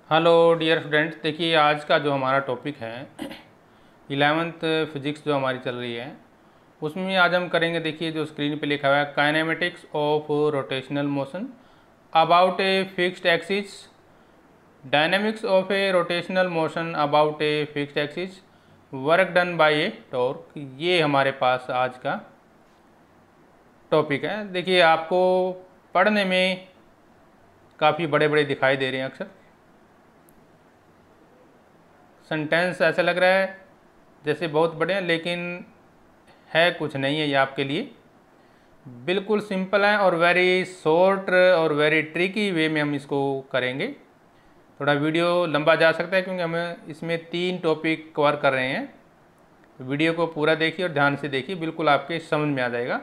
Hello dear students, देखिए आज का जो हमारा टॉपिक है 11th फिजिक्स जो हमारी चल रही है उसमें आज हम करेंगे। देखिए जो स्क्रीन पे लिखा हुआ है, kinematics of rotational motion about a fixed axis, dynamics of A rotational motion about a fixed axis, work done bye A torque. ये हमारे पास आज का टॉपिक है। देखिए आपको पढ़ने में काफ़ी बड़े बड़े दिखाई दे रहे हैं, अक्सर सेंटेंस ऐसा लग रहा है जैसे बहुत बड़े हैं, लेकिन है कुछ नहीं है। ये आपके लिए बिल्कुल सिंपल है और वेरी शॉर्ट और वेरी ट्रिकी वे में हम इसको करेंगे। थोड़ा वीडियो लंबा जा सकता है क्योंकि हमें इसमें 3 टॉपिक कवर कर रहे हैं। वीडियो को पूरा देखिए और ध्यान से देखिए, बिल्कुल आपके समझ में आ जाएगा।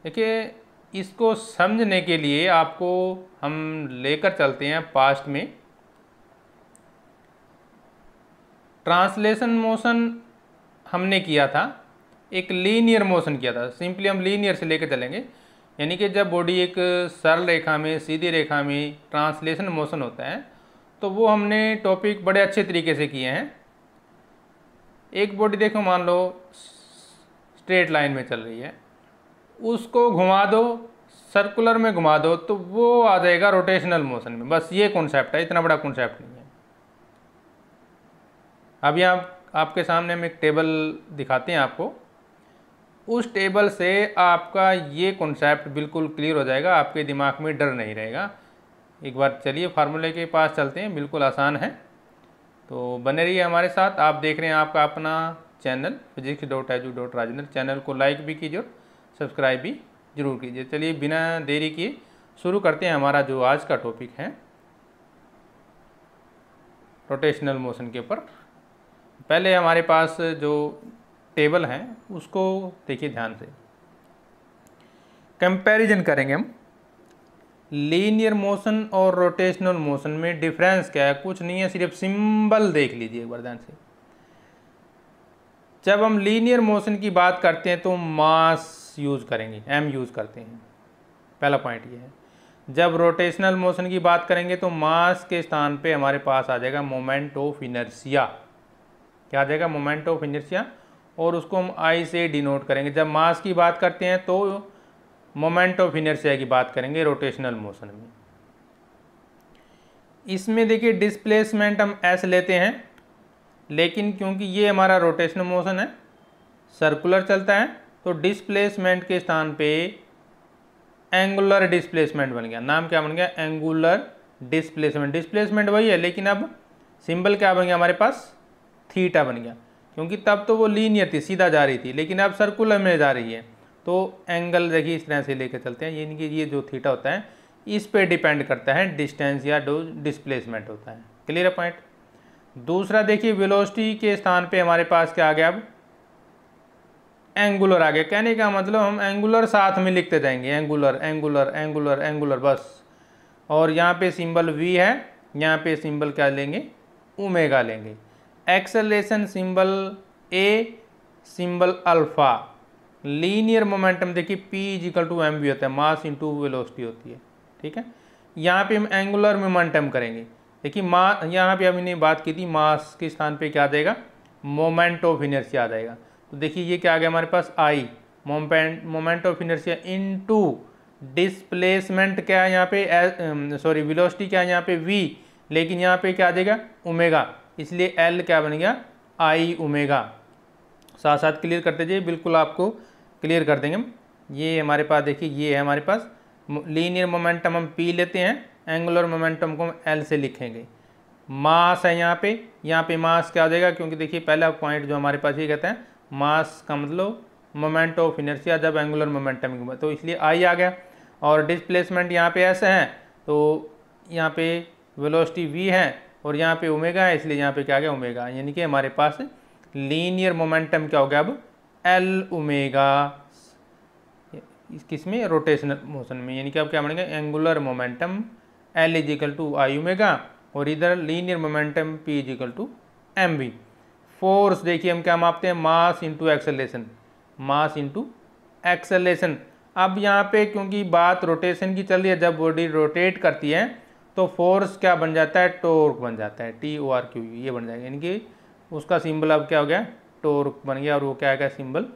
देखिए इसको समझने के लिए आपको हम लेकर चलते हैं पास्ट में। ट्रांसलेशन मोशन हमने किया था, एक लीनियर मोशन किया था। सिंपली हम लीनियर से लेकर चलेंगे, यानी कि जब बॉडी एक सरल रेखा में, सीधी रेखा में ट्रांसलेशन मोशन होता है तो वो हमने टॉपिक बड़े अच्छे तरीके से किए हैं। एक बॉडी देखो, मान लो स्ट्रेट लाइन में चल रही है, उसको घुमा दो, सर्कुलर में घुमा दो तो वो आ जाएगा रोटेशनल मोशन में। बस ये कॉन्सेप्ट है, इतना बड़ा कॉन्सेप्ट नहीं है। अभी आपके सामने हम एक टेबल दिखाते हैं आपको, उस टेबल से आपका ये कॉन्सेप्ट बिल्कुल क्लियर हो जाएगा, आपके दिमाग में डर नहीं रहेगा। एक बार चलिए फार्मूले के पास चलते हैं, बिल्कुल आसान है, तो बने रहिए हमारे साथ। आप देख रहे हैं आपका अपना चैनल physics.edu.rajendra। चैनल को लाइक भी कीजिए और सब्सक्राइब भी जरूर कीजिए। चलिए बिना देरी किए शुरू करते हैं हमारा जो आज का टॉपिक है रोटेशनल मोशन के ऊपर। पहले हमारे पास जो टेबल है उसको देखिए ध्यान से, कंपैरिजन करेंगे हम। लीनियर मोशन और रोटेशनल मोशन में डिफरेंस क्या है? कुछ नहीं है, सिर्फ सिंबल देख लीजिए एक बार ध्यान से। जब हम लीनियर मोशन की बात करते हैं तो मास यूज करेंगे, m यूज करते हैं, पहला पॉइंट ये है। जब रोटेशनल मोशन की बात करेंगे तो मास के स्थान पे हमारे पास आ जाएगा मोमेंट ऑफ इनर्शिया। क्या आ जाएगा? मोमेंट ऑफ इनर्शिया, और उसको हम I से डिनोट करेंगे। जब मास की बात करते हैं तो मोमेंट ऑफ इनर्शिया की बात करेंगे रोटेशनल मोशन में। इसमें देखिए डिस्प्लेसमेंट हम S लेते हैं, लेकिन क्योंकि ये हमारा रोटेशनल मोशन है, सर्कुलर चलता है, तो डिस्प्लेसमेंट के स्थान पे एंगुलर डिस्प्लेसमेंट बन गया। नाम क्या बन गया? Angular displacement. डिस्प्लेसमेंट वही है, लेकिन अब सिंबल क्या बन गया हमारे पास? थीटा बन गया, क्योंकि तब तो वो लीनियर थी, सीधा जा रही थी, लेकिन अब सर्कुलर में जा रही है। तो एंगल देखिए इस तरह से लेकर चलते हैं, यानी कि ये जो थीटा होता है इस पे डिपेंड करता है डिस्टेंस या जो डिस्प्लेसमेंट होता है। क्लियर है पॉइंट? दूसरा देखिए वेलोसिटी के स्थान पे हमारे पास क्या आ गया? अब एंगुलर आ गया। कहने का मतलब हम एंगुलर साथ में लिखते जाएंगे, एंगुलर एंगुलर एंगुलर एंगुलर बस। और यहाँ पे सिंबल v है, यहाँ पे सिंबल क्या लेंगे? ओमेगा लेंगे। Acceleration symbol a, symbol alpha. Linear momentum देखिए p is equal to M V होता है, मास इंटू वेलोसिटी होती है। ठीक है, यहाँ पे हम एंगुलर मोमेंटम करेंगे। देखिए यहाँ पे हमने बात की थी, मास के स्थान पे क्या आ जाएगा? मोमेंट ऑफ इनर्शिया आ जाएगा। तो देखिए ये क्या आ गया हमारे पास? I, moment of inertia into displacement क्या है यहाँ पे? सॉरी वेलोसिटी क्या है यहाँ पे? v, लेकिन यहाँ पे क्या आ जाएगा? ओमेगा, इसलिए L क्या बन गया? I omega. साथ साथ क्लियर करते जाइए, बिल्कुल आपको क्लियर कर देंगे हम। ये हमारे पास देखिए, ये है हमारे पास लीनियर मोमेंटम, हम P लेते हैं, एंगुलर मोमेंटम को हम L से लिखेंगे। मास है यहाँ पे मास क्या आ जाएगा? क्योंकि देखिए पहला पॉइंट जो हमारे पास ये कहता है मास का मतलब मोमेंट ऑफ इनर्शिया जब एंगुलर मोमेंटम, तो इसलिए I आ गया। और डिस्प्लेसमेंट यहाँ पे ऐसे है, तो यहाँ पे वेलोसिटी v है और यहाँ पे ओमेगा है, इसलिए यहाँ पे क्या आ गया? ओमेगा। यानी कि हमारे पास लीनियर मोमेंटम क्या हो गया अब? L omega. किसमें? रोटेशनल मोशन में। यानी कि अब क्या बनेगा? Angular momentum L is equal to I omega, और इधर linear momentum P is equal to M v. Force देखिए हम क्या मापते हैं? Mass into acceleration, mass into acceleration. अब यहाँ पे क्योंकि बात रोटेशन की चल रही है, जब बॉडी रोटेट करती है तो फोर्स क्या बन जाता है, टॉर्क बन जाता है, TORQ ये बन जाएगा, यानी कि उसका सिंबल अब क्या हो गया, टॉर्क बन गया, और वो क्या आ गया, सिंबल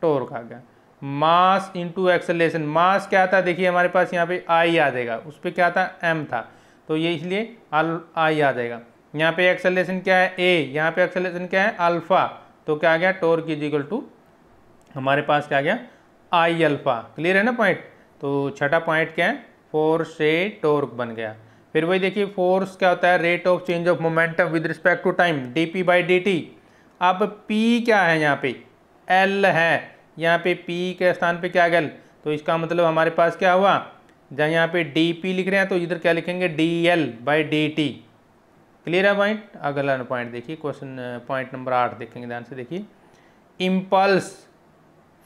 टॉर्क आ गया। मास इंटू एक्सेलरेशन, मास क्या था, देखिए हमारे पास यहाँ पे आई आ जाएगा, उस पर क्या था, m था, तो ये इसलिए आई आ जाएगा। यहाँ पे एक्सेलरेशन क्या है, a, यहाँ पे एक्सेलरेशन क्या है, अल्फा, तो क्या आ गया, टॉर्क इज इक्वल टू हमारे पास क्या आ गया, आई अल्फा। क्लियर है ना पॉइंट। तो छठा पॉइंट क्या है, फोर्स से टॉर्क बन गया। फिर वही देखिए, फोर्स क्या होता है, rate of change of momentum with respect to time, dp/dt। अब p क्या है, यहाँ पे l है, यहाँ पे p के स्थान पे क्या गया, तो इसका मतलब हमारे पास क्या हुआ, जहाँ यहाँ पे dp लिख रहे हैं तो इधर क्या लिखेंगे, dl/dt। क्लियर है पॉइंट। अगला पॉइंट देखिए, क्वेश्चन पॉइंट नंबर 8 देखेंगे ध्यान से, देखिए इम्पल्स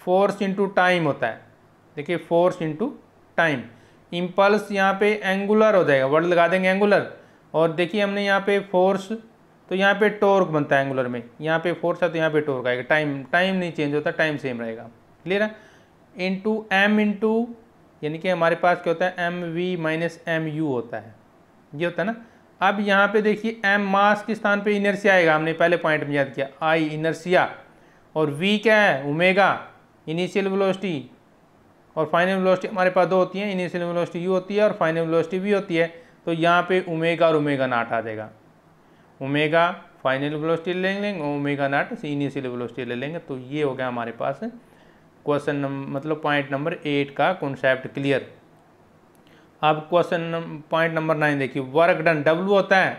फोर्स इंटू टाइम होता है। देखिए फोर्स इंटू टाइम, इम्पल्स यहाँ पे एंगुलर हो जाएगा, वर्ड लगा देंगे एंगुलर, और देखिए हमने यहाँ पे फोर्स, तो यहाँ पे टॉर्क बनता है एंगुलर में, यहाँ पे फोर्स है तो यहाँ पे टॉर्क आएगा, टाइम नहीं चेंज होता, टाइम सेम रहेगा। क्लियर है। इंटू एम इंटू, यानी कि हमारे पास क्या होता है, mv माइनस mu होता है, ये होता है ना। अब यहाँ पे देखिए m मास के स्थान पे इनर्सिया आएगा, हमने पहले पॉइंट में याद किया, i इनर्सिया, और v क्या है, ओमेगा इनिशियल वेलोसिटी, और फाइनल वेलोसिटी हमारे पास दो होती है, इनिशियल वेलोसिटी u होती है और फाइनल वेलोसिटी v होती है। तो यहाँ पे ओमेगा और ओमेगा नॉट आ जाएगा, ओमेगा फाइनल वेलोसिटी ले लेंगे, ओमेगा नॉट से इनिशियल वेलोसिटी ले लेंगे। तो ये हो गया हमारे पास क्वेश्चन मतलब पॉइंट नंबर 8 का कॉन्सेप्ट क्लियर। अब क्वेश्चन पॉइंट नंबर 9 देखिए, वर्क डन W होता है,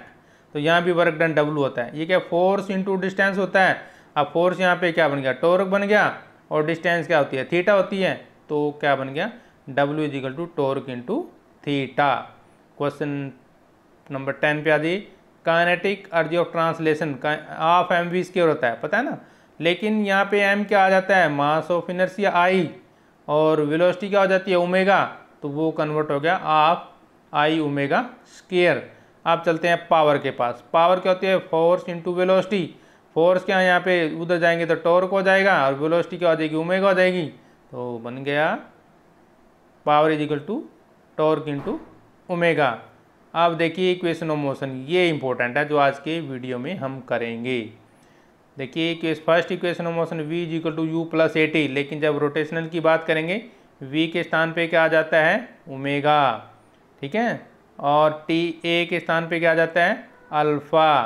तो यहाँ भी वर्क डन W होता है। ये क्या, फोर्स इंटू डिस्टेंस होता है। अब फोर्स यहाँ पे क्या बन गया, टॉर्क बन गया, और डिस्टेंस क्या होती है, थीटा होती है, तो क्या बन गया, W is equal to torque into theta. Question number 10 पे आ जाइए, kinetic energy of translation of mv square होता है, पता है ना, लेकिन यहाँ पे m क्या आ जाता है, मास ऑफ इनर्शिया I, और वेलोसिटी क्या हो जाती है, ओमेगा, तो वो कन्वर्ट हो गया ऑफ I ओमेगा स्क्वायर। आप चलते हैं पावर के पास, पावर क्या होती है, फोर्स इंटू वेलोसिटी, फोर्स क्या है यहाँ पे, उधर जाएंगे तो टॉर्क हो जाएगा, और वेलोसिटी क्या हो जाएगी, ओमेगा हो जाएगी, तो बन गया power is equal to torque into omega. अब देखिए इक्वेशन ऑफ मोशन, ये इंपॉर्टेंट है जो आज के वीडियो में हम करेंगे। देखिए first equation of motion v is equal to u plus a t, लेकिन जब रोटेशनल की बात करेंगे v के स्थान पे क्या आ जाता है, ओमेगा, ठीक है, और टी ए के स्थान पे क्या आ जाता है, अल्फा।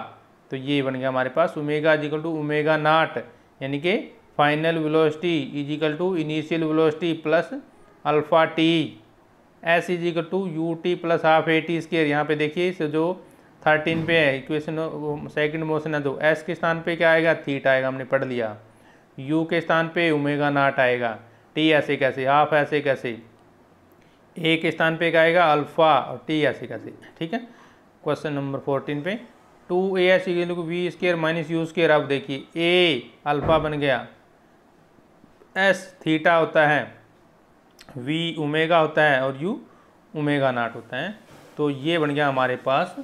तो ये बन गया हमारे पास omega is equal to omega naught, यानी कि final velocity is equal to initial velocity plus alpha t, s is equal to u t plus half a t square. यहाँ पे देखिए इस जो 13 पे है इक्वेशन सेकंड मोशन है, तो एस के स्थान पे क्या आएगा, थीटा आएगा, हमने पढ़ लिया, यू के स्थान पे ओमेगा नॉट आएगा, टी ऐसे कैसे, हाफ ऐसे कैसे, ए के स्थान पे क्या आएगा, अल्फा, और टी ऐसे कैसे, ठीक है। क्वेश्चन नंबर 14 पे 2as equal to v square minus u square. अब देखिए ए अल्फा बन गया, एस थीटा होता है, वी ओमेगा होता है, और यू ओमेगा नॉट होता है। तो ये बन गया हमारे पास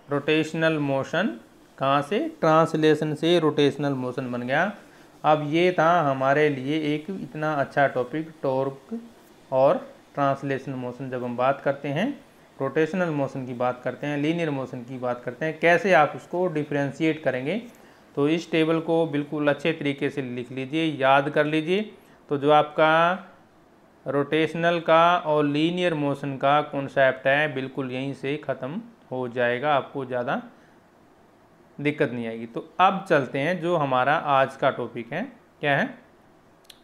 रोटेशनल मोशन, कहाँ से, ट्रांसलेशन से रोटेशनल मोशन बन गया। अब ये था हमारे लिए एक इतना अच्छा टॉपिक, टॉर्क और ट्रांसलेशन मोशन। जब हम बात करते हैं रोटेशनल मोशन की बात करते हैं, लीनियर मोशन की बात करते हैं, कैसे आप उसको डिफ्रेंशिएट करेंगे, तो इस टेबल को बिल्कुल अच्छे तरीके से लिख लीजिए, याद कर लीजिए। तो जो आपका रोटेशनल का और लीनियर मोशन का कॉन्सेप्ट है बिल्कुल यहीं से ख़त्म हो जाएगा, आपको ज़्यादा दिक्कत नहीं आएगी। तो अब चलते हैं जो हमारा आज का टॉपिक है, क्या है,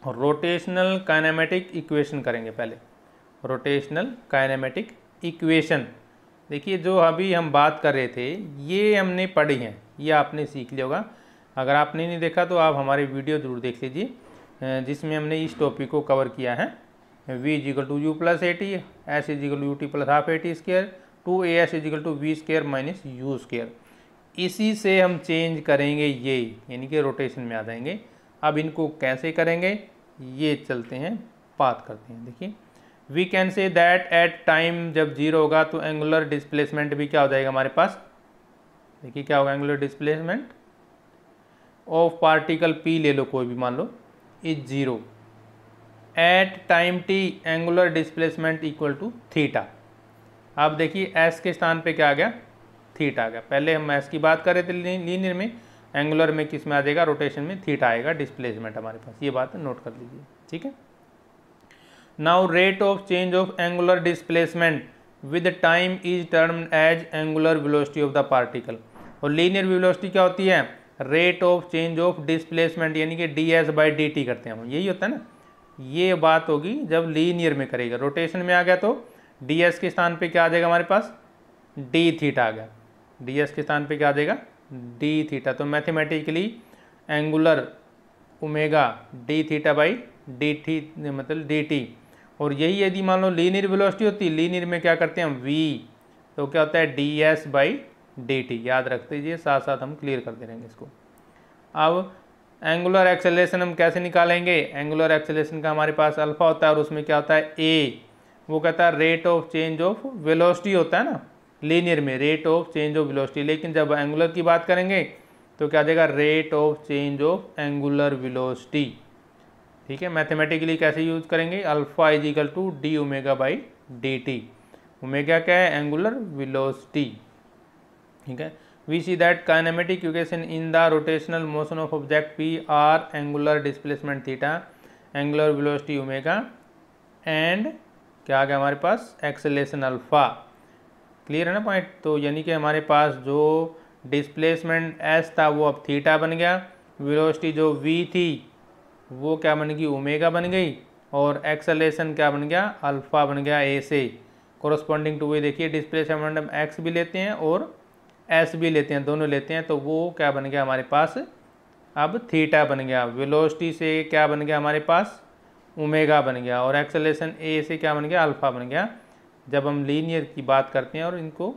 रोटेशनल काइनेमेटिक इक्वेशन करेंगे। पहले रोटेशनल काइनेमेटिक इक्वेशन, देखिए जो अभी हम बात कर रहे थे ये हमने पढ़ी है, ये आपने सीख लिया होगा। अगर आपने नहीं देखा तो आप हमारी वीडियो ज़रूर देख लीजिए जिसमें हमने इस टॉपिक को कवर किया है। v is equal to u plus a t, s is equal to u t plus half a t square, 2as is equal to v square minus u square. इसी से हम चेंज करेंगे ये, यानी कि रोटेशन में आ जाएंगे। अब इनको कैसे करेंगे ये चलते हैं, बात करते हैं। देखिए we can say that at time जब 0 होगा तो एंगुलर डिस्प्लेसमेंट भी क्या हो जाएगा हमारे पास, देखिए क्या होगा, angular displacement of particle p ले लो कोई भी, मान लो is 0, at time t angular displacement equal to theta. अब देखिए एस के स्थान पे क्या आ गया, थीटा आ गया। पहले हम एस की बात कर रहे थे लीनियर में, एंगुलर में किस में आ जाएगा, रोटेशन में थीटा आएगा, डिस्प्लेसमेंट हमारे पास, ये बात नोट कर लीजिए, ठीक है। Now rate of change of angular displacement with time is termed as angular velocity of the particle. और लीनियर वेलोसिटी क्या होती है, rate of change of displacement, यानी कि d s by d t करते हैं हम, यही होता है ना। ये बात होगी जब लीनियर में करेगा, रोटेशन में आ गया तो डी एस के स्थान पे क्या आ जाएगा हमारे पास, डी थीटा आ गया, डी एस के स्थान पे क्या आ जाएगा, डी थीटा। तो mathematically angular omega D theta by d T मतलब डी टी। और यही यदि मान लो लीनियर वेलोसिटी होती, लीनियर में क्या करते हैं हम, वी, तो क्या होता है d s by d T, याद रखते दीजिए, साथ साथ हम क्लियर करते रहेंगे इसको। अब एंगुलर एक्सेलरेशन हम कैसे निकालेंगे, एंगुलर एक्सेलरेशन का हमारे पास अल्फा होता है और उसमें क्या होता है ए, वो कहता है rate of change of velocity होता है ना लीनियर में, rate of change of velocity. लेकिन जब एंगुलर की बात करेंगे तो क्या आ जाएगा, rate of change of angular velocity, ठीक है। मैथमेटिकली कैसे यूज करेंगे, alpha is equal to d omega by d t, omega क्या है, एंगुलर वेलोसिटी, ठीक है। We see that kinematic equation in the rotational motion of object p r angular displacement theta, angular velocity omega and क्या आ गया हमारे पास, acceleration alpha. Clear है ना पॉइंट। तो यानी कि हमारे पास जो डिस्प्लेसमेंट एस था वो अब थीटा बन गया, वेलोसिटी जो वी थी वो क्या बन गई, ओमेगा बन गई, और एक्सेलरेशन क्या बन गया, अल्फा बन गया ए से। कोरस्पॉन्डिंग टू, वही देखिए डिस्प्लेसमेंट हम एक्स भी लेते हैं और एस भी लेते हैं, दोनों लेते हैं, तो वो क्या बन गया हमारे पास, अब थीटा बन गया। वेलोसिटी से क्या बन गया हमारे पास, ओमेगा बन गया, और एक्सेलरेशन ए से क्या बन गया, अल्फा बन गया, जब हम लीनियर की बात करते हैं। और इनको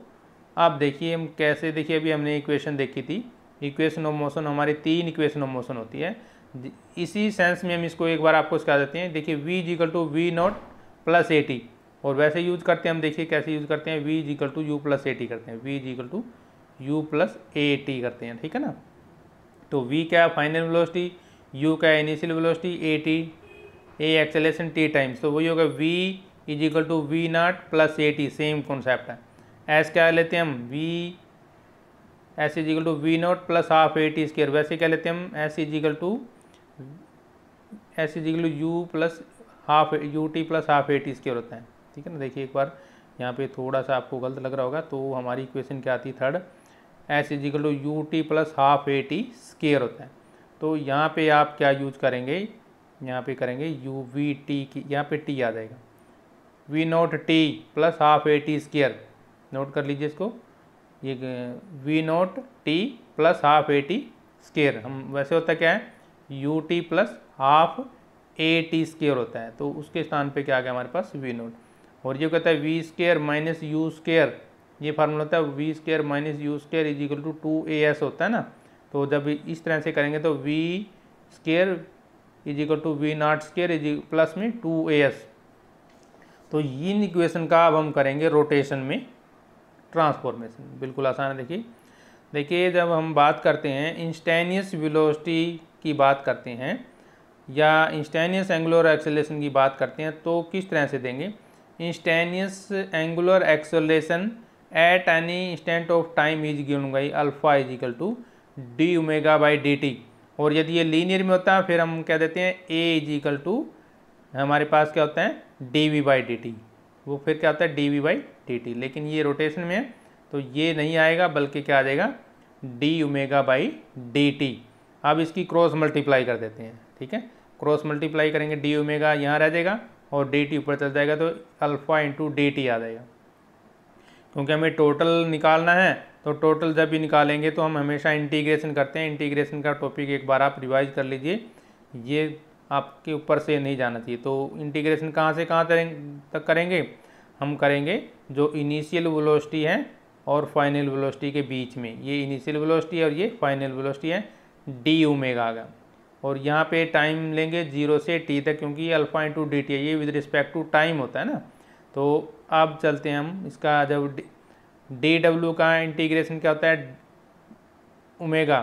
आप देखिए हम कैसे, देखिए अभी हमने इक्वेशन देखी थी, इक्वेशन ऑफ मोशन, हमारी 3 इक्वेशन ऑफ मोशन होती है, इसी सेंस में हम इसको एक बार आपको सिखा देते हैं। देखिए v is equal to v naught plus a t, और वैसे यूज करते हैं हम, देखिए कैसे यूज करते हैं, v is equal to u plus a t करते हैं, v is equal to u plus a t करते हैं, ठीक है ना। तो v क्या है, फाइनल वेलोसिटी, u क्या है, initial velocity, a t, a acceleration t times, तो वही होगा v is equal to v naught plus a t, same concept है। एस क्या लेते हैं हम, v s is equal to v naught plus half a t square, वैसे क्या लेते हैं हम, s is equal to u plus half u t plus half a t square होता है, ठीक है ना। देखिए एक बार यहाँ पे थोड़ा सा आपको गलत लग रहा होगा, तो हमारी इक्वेशन क्या आती है, third, s is equal to u t plus half a t square होता है। तो यहाँ पे आप क्या यूज करेंगे, यहाँ पे करेंगे यू वी टी की, यहाँ पे टी आ जाएगा, v naught t plus half a t square, note कर लीजिए इसको, ये v naught t plus half a t square, हम वैसे होता क्या है, u t plus half a t square होता है, तो उसके स्थान पे क्या आ गया हमारे पास, वी नॉट। और ये कहता है v square minus u square, ये फार्मूला होता है v square minus u square is equal to 2as होता है ना। तो जब इस तरह से करेंगे तो v square is equal to v naught square is plus में 2as। तो इन इक्वेशन का अब हम करेंगे रोटेशन में ट्रांसफॉर्मेशन, बिल्कुल आसान है। देखिए जब हम बात करते हैं इंस्टेनियस वेलोसिटी की बात करते हैं या इंस्टेनियस एंगुलर एक्सेलरेशन की बात करते हैं, तो किस तरह से देंगे, instantaneous angular acceleration at any instant of time is given by alpha is equal to d omega by d t. और यदि ये लीनियर में होता है फिर हम कह देते हैं ए इज इक्वल टू हमारे पास क्या होता है, d v by d t, वो फिर क्या होता है d v by d t. लेकिन ये रोटेशन में है तो ये नहीं आएगा, बल्कि क्या आ जाएगा, D omega by d T. अब इसकी क्रॉस मल्टीप्लाई कर देते हैं, ठीक है, क्रॉस मल्टीप्लाई करेंगे, डी ओमेगा यहाँ रह जाएगा और डी टी ऊपर चल जाएगा, तो अल्फा इंटू डी टी आ जाएगा। क्योंकि हमें टोटल निकालना है, तो टोटल जब भी निकालेंगे तो हम हमेशा इंटीग्रेशन करते हैं। इंटीग्रेशन का टॉपिक एक बार आप रिवाइज कर लीजिए, ये आपके ऊपर से नहीं जाना चाहिए। तो इंटीग्रेशन कहाँ से कहाँ तक करेंगे, हम करेंगे जो इनिशियल वेलोसिटी है और फाइनल वेलोसिटी के बीच में, ये इनिशियल वेलोसिटी है और ये फाइनल वेलोसिटी है, डी ओमेगा का। और यहाँ पे टाइम लेंगे 0 से t तक, क्योंकि अल्फा इंटू डी टी है, ये विद रिस्पेक्ट टू टाइम होता है ना। तो अब चलते हैं हम इसका, जब डी डब्ल्यू का इंटीग्रेशन क्या होता है, ओमेगा,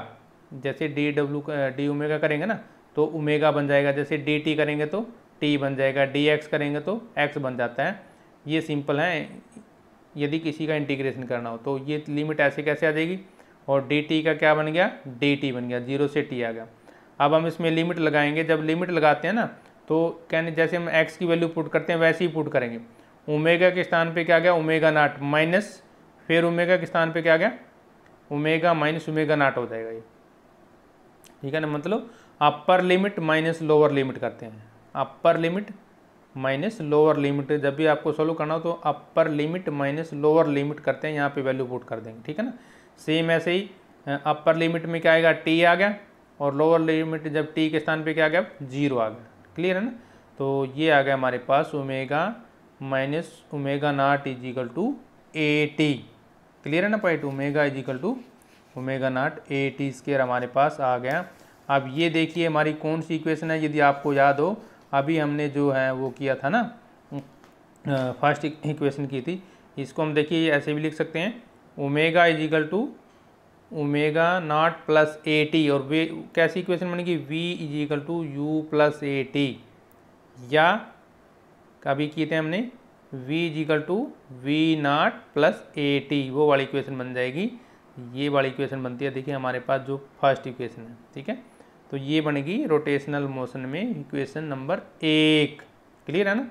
जैसे डी ओमेगा करेंगे ना तो ओमेगा बन जाएगा, जैसे डी टी करेंगे तो टी बन जाएगा, डी एक्स करेंगे तो एक्स बन जाता है। ये सिंपल है यदि किसी का इंटीग्रेशन करना हो। तो ये लिमिट ऐसे कैसे आ जाएगी, और डी टी का क्या बन गया, डी टी बन गया, 0 से टी आ गया। अब हम इसमें लिमिट लगाएंगे, जब लिमिट लगाते हैं ना तो कहने जैसे हम x की वैल्यू पुट करते हैं वैसे ही पुट करेंगे। ओमेगा के स्थान पे क्या गया, ओमेगा नाट माइनस, फिर ओमेगा के स्थान पे क्या गया, ओमेगा माइनस ओमेगा नाट हो जाएगा ये, ठीक है ना। मतलब अपर लिमिट माइनस लोअर लिमिट करते हैं, अपर लिमिट माइनस लोअर लिमिट, जब भी आपको सोल्व करना हो तो अपर लिमिट माइनस लोअर लिमिट करते हैं, यहाँ पे वैल्यू पुट कर देंगे, ठीक है ना। सेम ऐसे ही अपर लिमिट में क्या आएगा, टी आ गया, और लोअर लिमिट जब टी के स्थान पे क्या आ गया, 0 आ गया। क्लियर है ना। तो ये आ गया हमारे पास omega minus omega naught is equal to a t. Clear है ना point, omega is equal to omega naught a t square हमारे पास आ गया। अब ये देखिए हमारी कौन सी इक्वेशन है, यदि आपको याद हो अभी हमने जो है वो किया था ना, फर्स्ट इक्वेशन की थी, इसको हम देखिए ऐसे भी लिख सकते हैं, omega is equal to omega naught plus a t, और वे कैसी इक्वेशन बनेगी, v is equal to u plus a t, या कभी किए थे हमने v is equal to v naught plus a t, वो वाली इक्वेशन बन जाएगी। ये वाली इक्वेशन बनती है, देखिए हमारे पास जो फर्स्ट इक्वेशन है, ठीक है। तो ये बनेगी रोटेशनल मोशन में इक्वेशन नंबर 1। क्लियर है ना।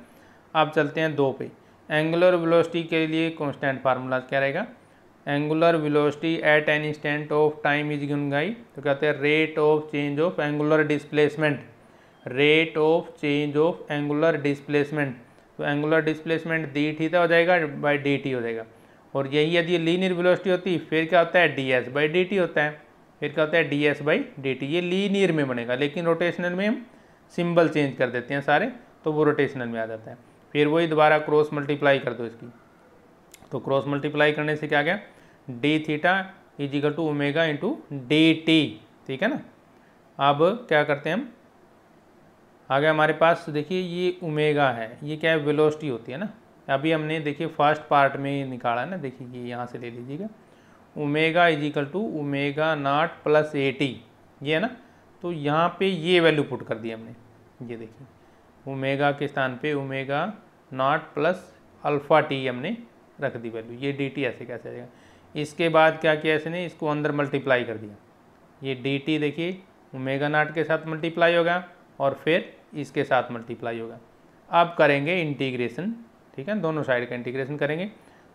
अब चलते हैं 2 पे। एंगुलर वेलोसिटी के लिए कांस्टेंट फार्मूला क्या रहेगा, angular velocity at an instant of time is given by, तो कहते हैं rate of change of angular displacement, rate of change of angular displacement. तो एंगुलर डिस्प्लेसमेंट डी थीटा हो जाएगा बाय डी टी हो जाएगा, और यही यदि लीनियर वेलोसिटी होती फिर क्या होता है, d s by d T होता है, फिर क्या होता है, d s by d t. ये लीनियर में बनेगा, लेकिन रोटेशनल में हम सिंबल चेंज कर देते हैं सारे, तो वो रोटेशनल में आ जाता है। फिर वही दोबारा क्रॉस मल्टीप्लाई कर दो इसकी, तो क्रॉस मल्टीप्लाई करने से क्या गया, d theta is equal to omega into d t, ठीक है ना। अब क्या करते हैं हम, आ गया हमारे पास, देखिए ये ओमेगा है, ये क्या है, वेलोसिटी होती है ना। अभी हमने देखिए फर्स्ट पार्ट में निकाला है ना, देखिए ये यहाँ से ले लीजिएगा, omega is equal to omega naught plus a t, ये है ना। तो यहाँ पे ये वैल्यू पुट कर दी हमने, ये देखिए ओमेगा के स्थान पे omega naught plus alpha T हमने रख दी वैल्यू, ये डी टी ऐसे कैसे आ जाएगा। इसके बाद क्या किया इसने, इसको अंदर मल्टीप्लाई कर दिया, ये डी टी देखिए ओमेगा नॉट के साथ मल्टीप्लाई होगा और फिर इसके साथ मल्टीप्लाई होगा। अब करेंगे इंटीग्रेशन, ठीक है, दोनों साइड का इंटीग्रेशन करेंगे,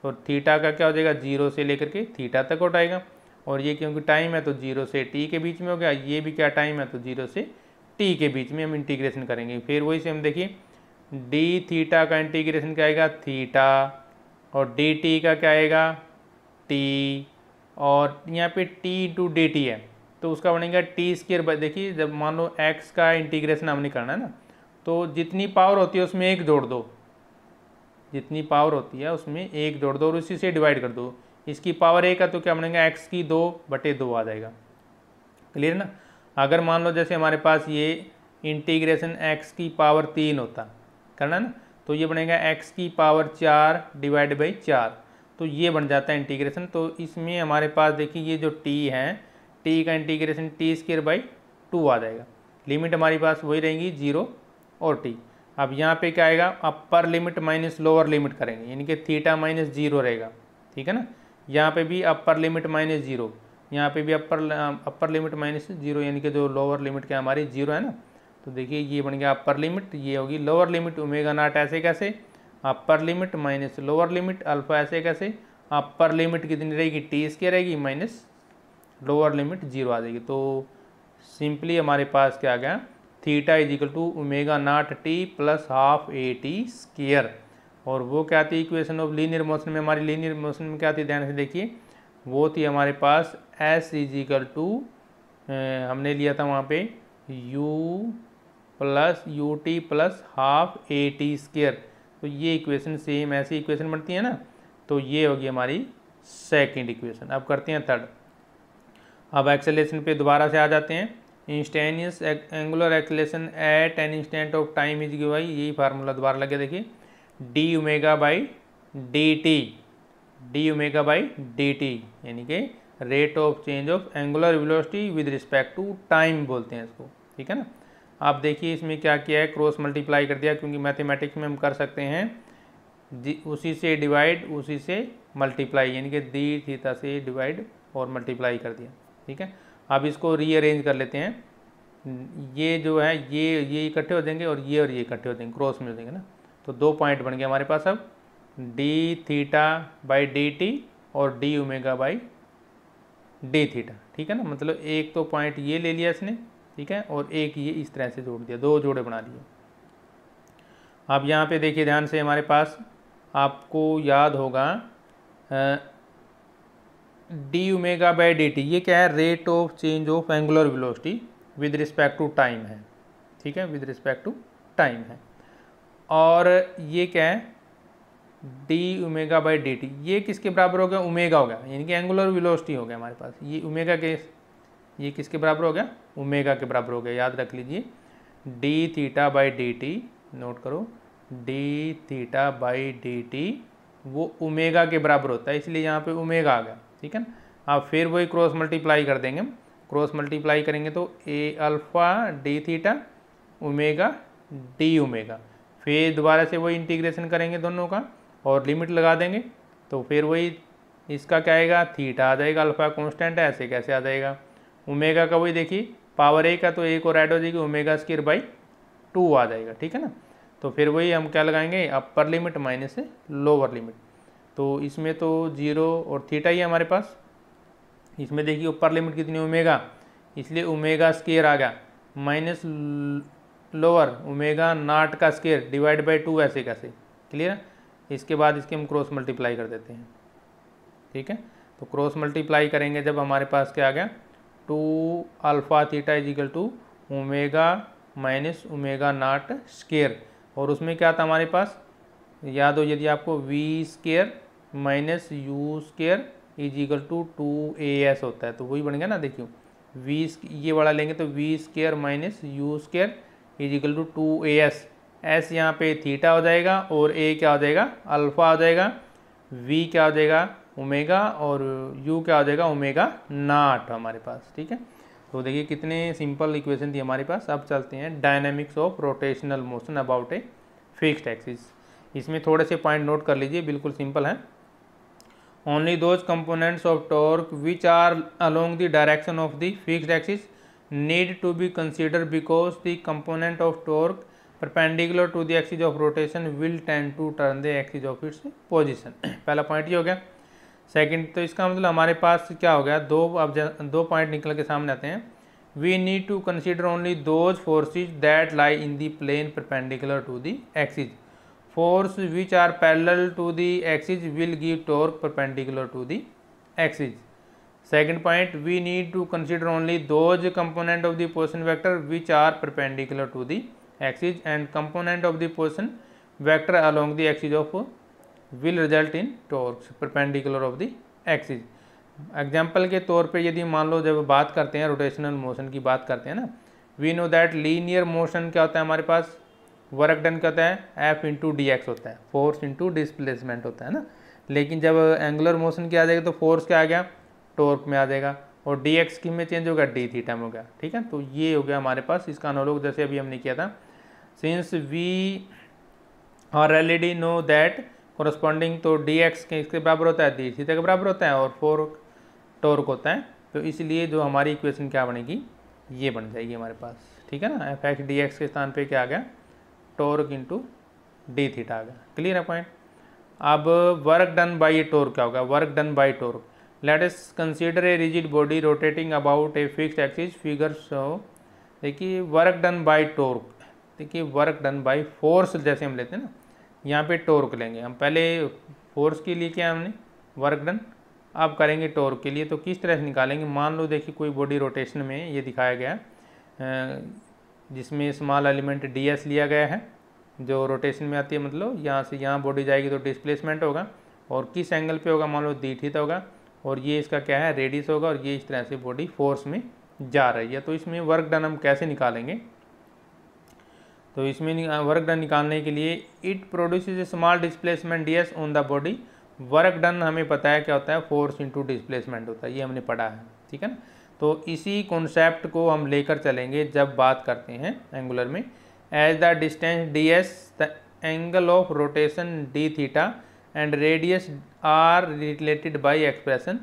तो थीटा का क्या हो जाएगा, 0 से लेकर के थीटा तक उठाएगा, और ये क्योंकि टाइम है तो 0 से t के बीच में हो गया, ये भी क्या टाइम है तो 0 से t के बीच में हम इंटीग्रेशन करेंगे। फिर वही से हम देखिए डी थीटा का इंटीग्रेशन क्या आएगा, थीटा, और डी टी का क्या आएगा, t, और यहाँ पे t इंटू डी टी है तो उसका बनेगा टी स्क्वायर। देखिए जब मान लो x का इंटीग्रेशन हमने करना है ना, तो जितनी पावर होती है उसमें 1 जोड़ दो, जितनी पावर होती है उसमें 1 जोड़ दो और उसी से डिवाइड कर दो। इसकी पावर 1 है तो क्या बनेगा, x की 2/2 आ जाएगा। क्लियर ना। अगर मान लो जैसे हमारे पास ये इंटीग्रेशन x की पावर 3 होता करना ना, तो ये बनेगा x की पावर 4 डिवाइड बाई 4, तो ये बन जाता है इंटीग्रेशन। तो इसमें हमारे पास देखिए ये जो t है, t का इंटीग्रेशन टी स्क्वायर बाई 2 आ जाएगा। लिमिट हमारे पास वही रहेंगी 0 और t। अब यहाँ पे क्या आएगा, अपर लिमिट माइनस लोअर लिमिट करेंगे, यानी कि थीटा माइनस 0 रहेगा, ठीक है ना। यहाँ पे भी अपर लिमिट माइनस 0, यहाँ पे भी अपर लिमिट माइनस 0, यानी कि जो लोअर लिमिट क्या हमारी 0 है ना। तो देखिए ये बन गया अपर लिमिट, ये होगी लोअर लिमिट ओमेगा नॉट, ऐसे कैसे, upper limit minus lower limit alpha, ऐसे कैसे, अपर लिमिट कितनी रहेगी, टी स्क्वायर रहेगी माइनस लोअर लिमिट 0 आ जाएगी। तो सिंपली हमारे पास क्या आ गया, theta is equal to omega naught t plus half a t square. और वो क्या थी इक्वेशन ऑफ लीनियर मोशन में, हमारी लीनियर मोशन में क्या थी, ध्यान से देखिए, वो थी हमारे पास एस इज इक्वल टू, हमने लिया था वहाँ पे you plus you t plus half a t square. तो ये इक्वेशन सेम ऐसी इक्वेशन बनती है ना, तो ये होगी हमारी सेकंड इक्वेशन। अब करते हैं थर्ड। अब एक्सेलरेशन पे दोबारा से आ जाते हैं, instantaneous angular acceleration at an instant of time is given by, यही फार्मूला दोबारा लगे देखिए, d omega by d t, d omega by d t, यानी कि rate of change of angular velocity with respect to time बोलते हैं इसको, ठीक है ना। आप देखिए इसमें क्या किया है, क्रॉस मल्टीप्लाई कर दिया, क्योंकि मैथमेटिक्स में हम कर सकते हैं उसी से डिवाइड, उसी से मल्टीप्लाई, यानी कि डी थीटा से डिवाइड और मल्टीप्लाई कर दिया। ठीक है, अब इसको रीअरेंज कर लेते हैं। ये जो है ये इकट्ठे हो जाएंगे और ये इकट्ठे हो जाएंगे, क्रॉस में हो जाएंगे ना। तो 2 पॉइंट बन गए हमारे पास अब, d theta by d t और d omega by d theta. ठीक है ना, मतलब एक तो पॉइंट ये ले लिया इसने, ठीक है, और एक ये इस तरह से जोड़ दिया, 2 जोड़े बना लिए। अब यहाँ पे देखिए ध्यान से, हमारे पास आपको याद होगा d omega by d t, ये क्या है, rate of change of angular velocity with respect to time है। ठीक है, विद रिस्पेक्ट टू टाइम है। और ये क्या है, D omega by d t, ये किसके बराबर हो गया, ओमेगा हो गया, यानी कि एंगुलर वेलोसिटी हो गया हमारे पास। ये ओमेगा के, ये किसके बराबर हो गया, ओमेगा के बराबर हो गया, याद रख लीजिए। D theta by d t, note करो, d theta by d t वो ओमेगा के बराबर होता है, इसलिए यहाँ पे ओमेगा आ गया। ठीक है ना, अब फिर वही क्रॉस मल्टीप्लाई कर देंगे, क्रॉस मल्टीप्लाई करेंगे तो a alpha d theta omega d omega, फिर दोबारा से वही इंटीग्रेशन करेंगे दोनों का और लिमिट लगा देंगे, तो फिर वही इसका क्या आएगा, थीटा आ जाएगा, अल्फ़ा कांस्टेंट है, ऐसे कैसे आ जाएगा। ओमेगा का वही देखिए, पावर ए का तो एक और ऐड हो जाएगी, ओमेगा स्क्वायर बाई 2 आ जाएगा। ठीक है ना, तो फिर वही हम क्या लगाएंगे, अपर लिमिट माइनस लोअर लिमिट। तो इसमें तो 0 और थीटा ही है हमारे पास, इसमें देखिए ऊपर लिमिट कितनी, ओमेगा, इसलिए ओमेगा स्क्वायर आ गया, माइनस लोअर ओमेगा नॉट का स्क्वायर डिवाइड बाई 2, ऐसे कैसे, क्लियर है। इसके बाद इसके हम क्रॉस मल्टीप्लाई कर देते हैं। ठीक है, तो क्रॉस मल्टीप्लाई करेंगे जब हमारे पास क्या आ गया, 2 alpha theta is equal to omega minus omega naught square, और उसमें क्या था हमारे पास, याद हो यदि आपको, v square minus u square is equal to 2as होता है, तो वही बन गया ना। देखिए वी, ये वाला लेंगे तो v square minus u square is equal to 2as, s यहाँ पे थीटा हो जाएगा और ए क्या हो जाएगा, अल्फ़ा हो जाएगा, वी क्या हो जाएगा, ओमेगा, और यू क्या हो जाएगा, ओमेगा नॉट हमारे पास। ठीक है, तो देखिए कितने सिंपल इक्वेशन थी हमारे पास। अब चलते हैं dynamics of rotational motion about a fixed axis. इसमें थोड़े से पॉइंट नोट कर लीजिए, बिल्कुल सिंपल है। Only those components of torque which are along the direction of the fixed axis need to be considered because the component of torque perpendicular to the axis of rotation will tend to turn the axis of its position. पहला point ये हो गया। Second, तो इसका मतलब हमारे पास क्या हो गया, अब 2 पॉइंट निकल के सामने आते हैं। We need to consider only those forces that lie in the plane perpendicular to the axis. Force which are parallel to the axis will give torque perpendicular to the axis. Second point, we need to consider only those component of the position vector which are perpendicular to the axis and component of the position vector along the axis of will result in torques perpendicular of the axis. Example के तौर पे यदि मान लो जब बात करते हैं rotational motion की बात करते हैं ना, we know that linear motion क्या होता है हमारे पास, वर्क डन क्या होता है, एफ इंटू डी एक्स होता है, फोर्स इंटू डिस्प्लेसमेंट होता है ना। लेकिन जब एंगुलर मोशन क्या आ जाएगा तो फोर्स क्या आ गया, टॉर्क में आ जाएगा, और डी एक्स की में चेंज होगा, डी थीटा में हो गया। ठीक है, तो ये हो गया हमारे पास इसका एनालॉग, जैसे अभी हमने किया था। Since we are already know that corresponding, तो डी एक्स के इसके बराबर होता है, डी थीटा के बराबर होता है, और फोर टॉर्क होता है। तो इसलिए जो हमारी इक्वेशन क्या बनेगी, ये बन जाएगी हमारे पास। ठीक है ना, एफ एक्स डी एक्स के स्थान पे क्या आ गया, टॉर्क इंटू डी थीटा आ गया। क्लियर है पॉइंट। अब work done by A torque क्या होगा, work done by torque. Let us consider a rigid body rotating about a fixed axis figure show. देखिए वर्क डन बाई टॉर्क, देखिए work done by force जैसे हम लेते हैं ना, यहाँ पे टॉर्क लेंगे हम। पहले फोर्स के लिए क्या हमने वर्क डन, अब करेंगे टॉर्क के लिए। तो किस तरह से निकालेंगे, मान लो देखिए कोई बॉडी रोटेशन में ये दिखाया गया है, जिसमें स्मॉल एलिमेंट डी एस लिया गया है, जो रोटेशन में आती है, मतलब यहाँ से यहाँ बॉडी जाएगी तो डिस्प्लेसमेंट होगा, और किस एंगल पे होगा, मान लो डी थीटा होगा, और ये इसका क्या है, रेडियस होगा, और ये इस तरह से बॉडी फोर्स में जा रही है। तो इसमें वर्क डन हम कैसे निकालेंगे, तो इसमें वर्क डन निकालने के लिए it produces A small displacement D S on the body. Work done हमें पता है क्या होता है, फोर्स इंटू डिस्प्लेसमेंट होता है, ये हमने पढ़ा है। ठीक है ना, तो इसी कॉन्सेप्ट को हम लेकर चलेंगे जब बात करते हैं एंगुलर में। As the distance d s angle of rotation d theta and radius r related by expression,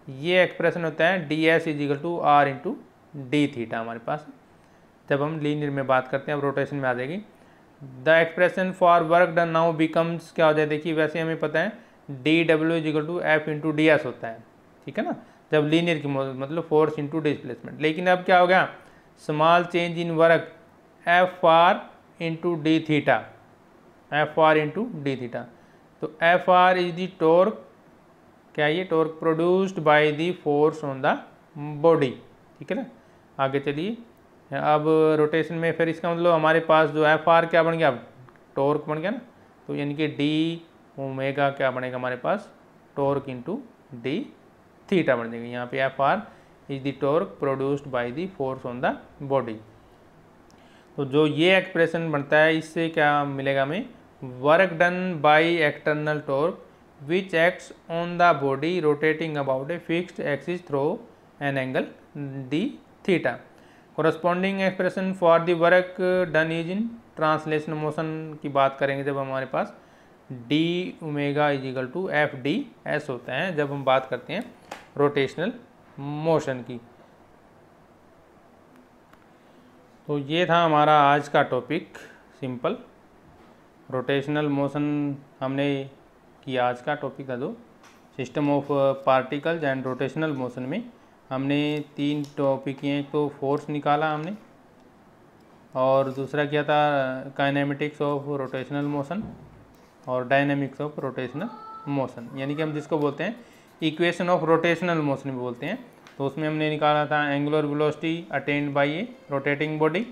ये एक्सप्रेशन होता है d s is equal to r into d theta हमारे पास। जब हम लीनियर में बात करते हैं, अब रोटेशन में आ जाएगी। The expression for work done now becomes, क्या हो जाए देखिए, वैसे हमें पता है डी डब्ल्यू is equal to f into d s होता है, ठीक है ना, जब लीनियर की मतलब फोर्स इंटू डिस्प्लेसमेंट। लेकिन अब क्या हो गया, small change in work f r into d theta, f r into d theta. तो f r is the torque, क्या ये torque produced by the force on the body, ठीक है ना। आगे चलिए, अब रोटेशन में फिर इसका मतलब हमारे पास जो एफ आर क्या बन गया, अब टॉर्क बन गया ना, तो यानी कि डी ओमेगा क्या बनेगा हमारे पास, टॉर्क इंटू डी थीटा बन जाएगा। यहाँ पे F r is the torque produced by the force on the body. तो जो ये एक्सप्रेशन बनता है, इससे क्या मिलेगा हमें, work done by external torque which acts on the body rotating about a fixed axis through an angle d theta. Corresponding expression for the work done is in translation motion की बात करेंगे जब हमारे पास d omega is equal to f d s होता है, जब हम बात करते हैं रोटेशनल मोशन की। तो ये था हमारा आज का टॉपिक, सिंपल रोटेशनल मोशन हमने किया। आज का टॉपिक था जो system of particles and rotational motion में हमने 3 टॉपिक किए। एक तो फोर्स निकाला हमने, और दूसरा क्या था काइनेमेटिक्स ऑफ रोटेशनल मोशन, और डायनेमिक्स ऑफ रोटेशनल मोशन, यानी कि हम जिसको बोलते हैं इक्वेशन ऑफ रोटेशनल मोशन भी बोलते हैं। तो उसमें हमने निकाला था angular velocity attained by a rotating body,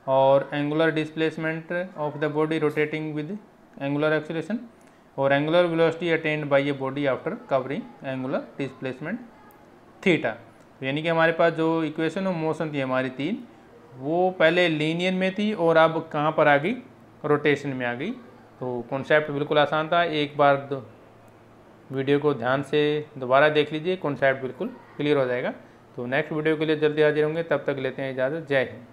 और angular displacement of the body rotating with angular acceleration, और angular velocity attained by a body after covering angular displacement theta. यानी कि हमारे पास जो इक्वेशन ऑफ मोशन थी हमारी 3, वो पहले लीनियर में थी और अब कहाँ पर आ गई, रोटेशन में आ गई। तो कॉन्सेप्ट बिल्कुल आसान था, एक बार वीडियो को ध्यान से दोबारा देख लीजिए, कॉन्सेप्ट बिल्कुल क्लियर हो जाएगा। तो नेक्स्ट वीडियो के लिए जल्दी हाजिर होंगे, तब तक लेते हैं इजाज़त, जय हिंद।